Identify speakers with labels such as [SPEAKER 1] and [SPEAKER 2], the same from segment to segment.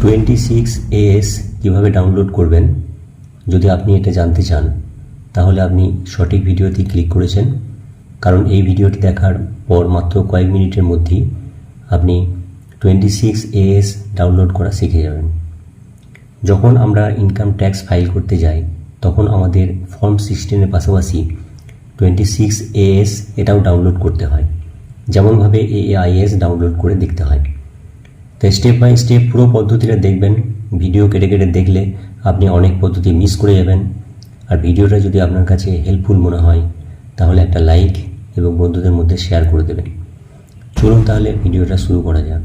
[SPEAKER 1] 26AS কীভাবে download করবেন যদি আপনি এটা জানতে চান তাহলে আপনি সঠিক ভিডিওতে ক্লিক করেছেন, কারণ এই ভিডিওটি দেখার পর মাত্র কয়েক মিনিটের মধ্যেই আপনি 26AS ডাউনলোড করা শিখে যাবেন। যখন আমরা ইনকাম ট্যাক্স ফাইল করতে যাই তখন আমাদের ফর্ম 16-এর পাশাপাশি 26AS এটাও ডাউনলোড করতে হয়, যেমনভাবে AAIS ডাউনলোড করে দেখতে হয়। তো স্টেপ বাই স্টেপ পুরো পদ্ধতিটা দেখবেন। ভিডিও কেটে কেটে দেখলে আপনি অনেক পদ্ধতি মিস করে যাবেন। আর ভিডিওটা যদি আপনার কাছে হেল্পফুল মনে হয় তাহলে একটা লাইক এবং বন্ধুদের মধ্যে শেয়ার করে দেবেন। চলুন তাহলে ভিডিওটা শুরু করা যাক।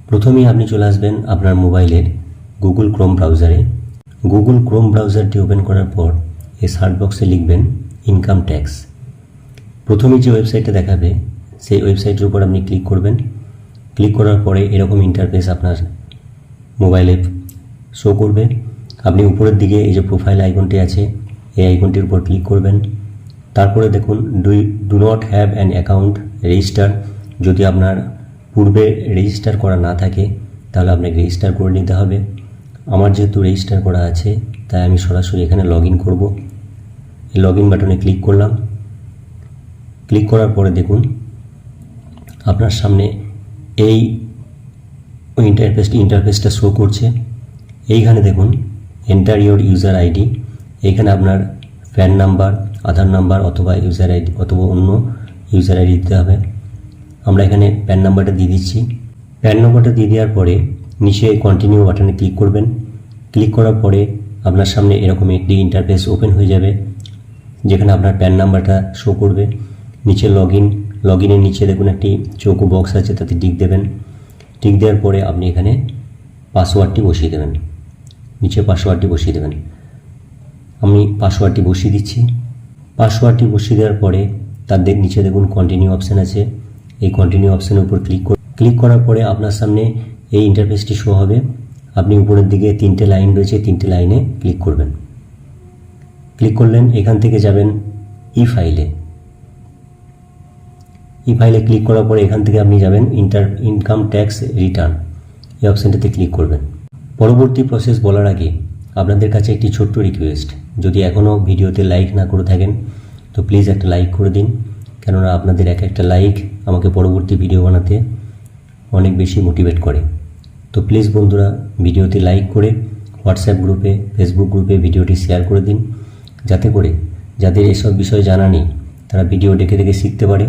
[SPEAKER 1] প্রথমেই আপনি চলে আসবেন আপনার মোবাইলের গুগল ক্রোম ব্রাউজারে। গুগল ক্রোম ব্রাউজারটি ওপেন করার পর এই সার্চ বক্সে লিখবেন ইনকাম ট্যাক্স। প্রথমেই যে ওয়েবসাইটটা দেখাবে সেই ওয়েবসাইটের উপর আপনি ক্লিক করবেন। ক্লিক করার পরে এরকম ইন্টারফেস আপনার মোবাইলে শো করবে। আপনি উপরের দিকে এই যে প্রোফাইল আইকনটি আছে এই আইকনটির উপর ক্লিক করবেন। তারপরে দেখুন do not have an account register. যদি আপনার পূর্বে রেজিস্টার করা না থাকে তাহলে আপনাকে রেজিস্টার করে নিতে হবে। আমার যেহেতু রেজিস্টার করা আছে তাই আমি সরাসরি এখানে লগ ইন করবো। এই লগ ইন বাটনে ক্লিক করলাম। ক্লিক করার পরে দেখুন আপনার সামনে এই ইন্টারফেসটা শো করছে। এইখানে দেখুন এন্টার ইউর ইউজার আইডি। এইখানে আপনার প্যান নাম্বার, আধার নাম্বার অথবা ইউজার আইডি অথবা অন্য ইউজার আইডি দিতে হবে। আমরা এখানে প্যান নাম্বারটা দিয়ে দিচ্ছি। প্যান নাম্বারটা দিয়ে দেওয়ার পরে নিচে কন্টিনিউ বাটনে ক্লিক করবেন। ক্লিক করার পরে আপনার সামনে এরকম একটি ইন্টারফেস ওপেন হয়ে যাবে যেখানে আপনার প্যান নাম্বারটা শো করবে। নিচে লগ ইনের নিচে দেখুন একটি চৌকো বক্স আছে, তাতে টিক দেবেন। টিক দেওয়ার পরে আপনি এখানে পাসওয়ার্ডটি বসিয়ে দেবেন। নিচে পাসওয়ার্ডটি বসিয়ে দেবেন। আমি পাসওয়ার্ডটি বসিয়ে দিচ্ছি। পাসওয়ার্ডটি বসিয়ে দেওয়ার পরে তাদের নিচে দেখুন কন্টিনিউ অপশান আছে। এই কন্টিনিউ অপশানের উপর ক্লিক করার পরে আপনার সামনে এই ইন্টারফেসটি শো হবে। আপনি উপরের দিকে 3টে লাইন রয়েছে, 3টে লাইনে ক্লিক করবেন। ক্লিক করলেন, এখান থেকে যাবেন ই ফাইলে। ই ফাইলে ক্লিক করার পরে এখান থেকে আপনি যাবেন ইনকাম ট্যাক্স রিটার্ন, এই অপশানটাতে ক্লিক করবেন। পরবর্তী প্রসেস বলার আগে আপনাদের কাছে একটি ছোট্ট রিকোয়েস্ট, যদি এখনও ভিডিওতে লাইক না করে থাকেন তো প্লিজ একটা লাইক করে দিন, কেননা আপনাদের একটা লাইক আমাকে পরবর্তী ভিডিও বানাতে অনেক বেশি মোটিভেট করে। তো প্লিজ বন্ধুরা ভিডিওতে লাইক করে হোয়াটসঅ্যাপ গ্রুপে, ফেসবুক গ্রুপে ভিডিওটি শেয়ার করে দিন, যাতে করে যাদের এসব বিষয় জানা নেই তারা ভিডিও দেখে দেখে শিখতে পারে।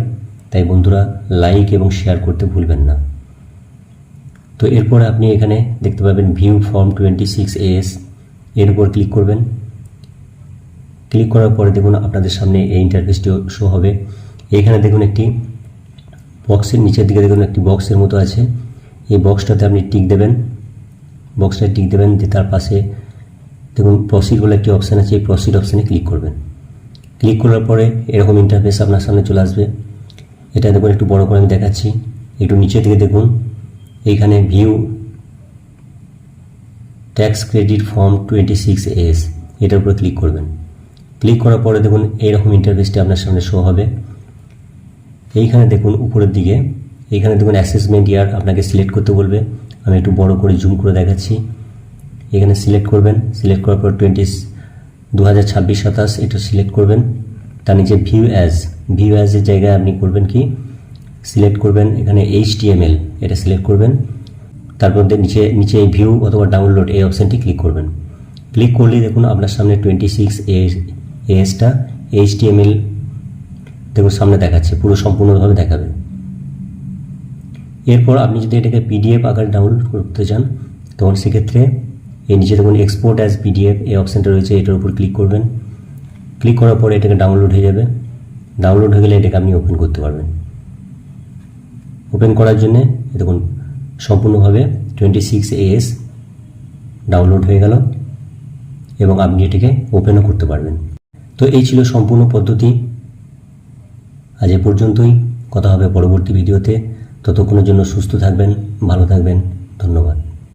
[SPEAKER 1] তাই বন্ধুরা লাইক এবং শেয়ার করতে ভুলবেন না। তো এরপরে আপনি এখানে দেখতে পাবেন ভিউ ফর্ম 26AS, এর উপর ক্লিক করবেন। ক্লিক করার পরে দেখুন আপনাদের সামনে এই ইন্টারফেসটি শো হবে। এখানে দেখুন একটি বক্সের নিচের দিকে দেখুন একটি বক্সের মতো আছে। এই বক্সটাতে আপনি টিক দেবেন। বক্সটায় টিক দেবেন, যে তার পাশে দেখুন প্রসিড বলে একটি অপশান আছে। এই প্রসিড অপশানে ক্লিক করবেন। ক্লিক করার পরে এরকম ইন্টারফেস আপনার সামনে চলে আসবে। এটা দেখুন একটু বড় করে আমি দেখাচ্ছি। একটু নিচের দিকে দেখুন এইখানে view tax credit form 26AS, এটার উপরে ক্লিক করবেন। ক্লিক করার পরে দেখুন এইরকম ইন্টারফেসটি আপনার সামনে শো হবে। এইখানে দেখুন উপরের দিকে এইখানে দেখুন অ্যাসেসমেন্ট ইয়ার আপনাকে সিলেক্ট করতে বলবে। আমি একটু বড় করে জুম করে দেখাচ্ছি। এখানে সিলেক্ট করবেন। সিলেক্ট করার পর 2026-27 এটা সিলেক্ট করবেন। তার নিচে ভিউ অ্যাজের জায়গায় আপনি করবেন কি সিলেক্ট করবেন এখানে HTML, এটা সিলেক্ট করবেন। তারপর নিচে ভিউ অথবা ডাউনলোড এই অপশানটি ক্লিক করবেন। ক্লিক করলেই দেখুন আপনার সামনে 26ASটা HTML দেখুন সামনে দেখাচ্ছে, পুরো সম্পূর্ণভাবে দেখাবে। এরপর আপনি যদি এটাকে PDF আকারে ডাউনলোড করতে চান তখন সেক্ষেত্রে এই নিচে দেখুন এক্সপোর্ট অ্যাজ PDF এই অপশানটা রয়েছে, এটার উপর ক্লিক করবেন। ক্লিক করার পরে এটাকে ডাউনলোড হয়ে যাবে। ডাউনলোড হয়ে গেলে এটাকে আপনি ওপেন করতে পারবেন। ওপেন করার জন্যে দেখুন সম্পূর্ণভাবে 26AS ডাউনলোড হয়ে গেল এবং আপনি এটাকে ওপেনও করতে পারবেন। তো এই ছিল সম্পূর্ণ পদ্ধতি। আজ এ পর্যন্তই, কথা হবে পরবর্তী ভিডিওতে। ততক্ষণের জন্য সুস্থ থাকবেন, ভালো থাকবেন। ধন্যবাদ।